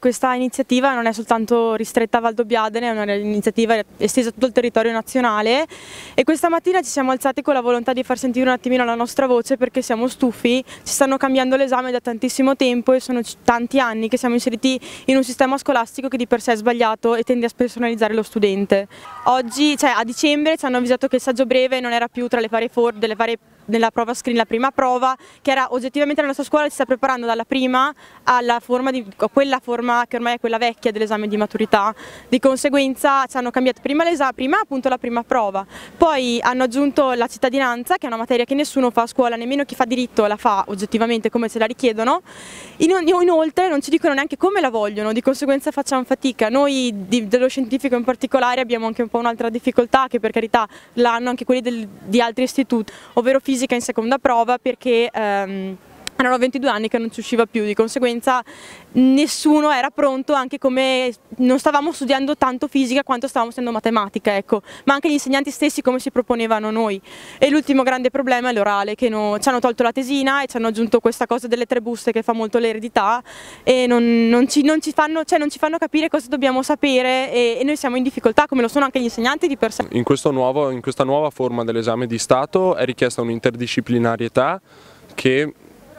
Questa iniziativa non è soltanto ristretta a Valdobbiadene, è un'iniziativa estesa a tutto il territorio nazionale e questa mattina ci siamo alzati con la volontà di far sentire un attimino la nostra voce perché siamo stufi, ci stanno cambiando l'esame da tantissimo tempo e sono tanti anni che siamo inseriti in un sistema scolastico che di per sé è sbagliato e tende a spersonalizzare lo studente. Oggi, a dicembre, ci hanno avvisato che il saggio breve non era più tra le varie nella prova screen, la prima prova, che era oggettivamente la nostra scuola si sta preparando dalla prima alla quella forma che ormai è quella vecchia dell'esame di maturità. Di conseguenza ci hanno cambiato prima appunto la prima prova, poi hanno aggiunto la cittadinanza, che è una materia che nessuno fa a scuola, nemmeno chi fa diritto la fa oggettivamente come se la richiedono. Inoltre non ci dicono neanche come la vogliono, di conseguenza facciamo fatica. Noi dello scientifico in particolare abbiamo anche un po' un'altra difficoltà, che per carità l'hanno anche quelli di altri istituti, ovvero fisica in seconda prova, perché erano 22 anni che non ci usciva più, di conseguenza nessuno era pronto, anche come non stavamo studiando tanto fisica quanto stavamo studiando matematica, ecco, ma anche gli insegnanti stessi come si proponevano noi. E l'ultimo grande problema è l'orale, che ci hanno tolto la tesina e ci hanno aggiunto questa cosa delle 3 buste che fa molto l'eredità e non ci fanno capire cosa dobbiamo sapere e noi siamo in difficoltà, come lo sono anche gli insegnanti di per sé. In questa nuova forma dell'esame di Stato è richiesta un'interdisciplinarietà che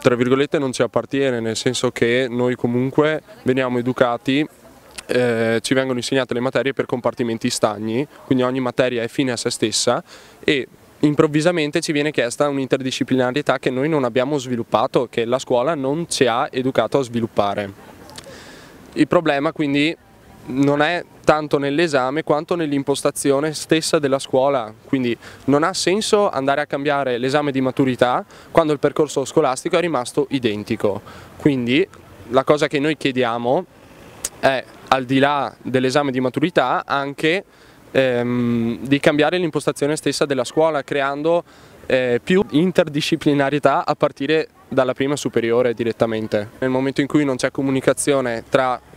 tra virgolette non ci appartiene, nel senso che noi comunque veniamo educati, ci vengono insegnate le materie per compartimenti stagni, quindi ogni materia è fine a se stessa e improvvisamente ci viene chiesta un'interdisciplinarietà che noi non abbiamo sviluppato, che la scuola non ci ha educato a sviluppare. Il problema quindi non è tanto nell'esame quanto nell'impostazione stessa della scuola, quindi non ha senso andare a cambiare l'esame di maturità quando il percorso scolastico è rimasto identico. Quindi la cosa che noi chiediamo è, al di là dell'esame di maturità, anche di cambiare l'impostazione stessa della scuola, creando più interdisciplinarietà a partire dalla prima superiore direttamente. Nel momento in cui non c'è comunicazione tra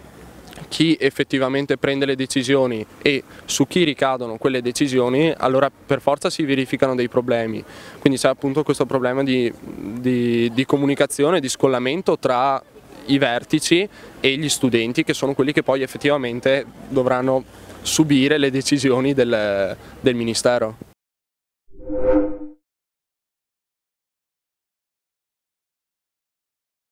chi effettivamente prende le decisioni e su chi ricadono quelle decisioni, allora per forza si verificano dei problemi. Quindi c'è appunto questo problema di comunicazione, di scollamento tra i vertici e gli studenti, che sono quelli che poi effettivamente dovranno subire le decisioni del Ministero.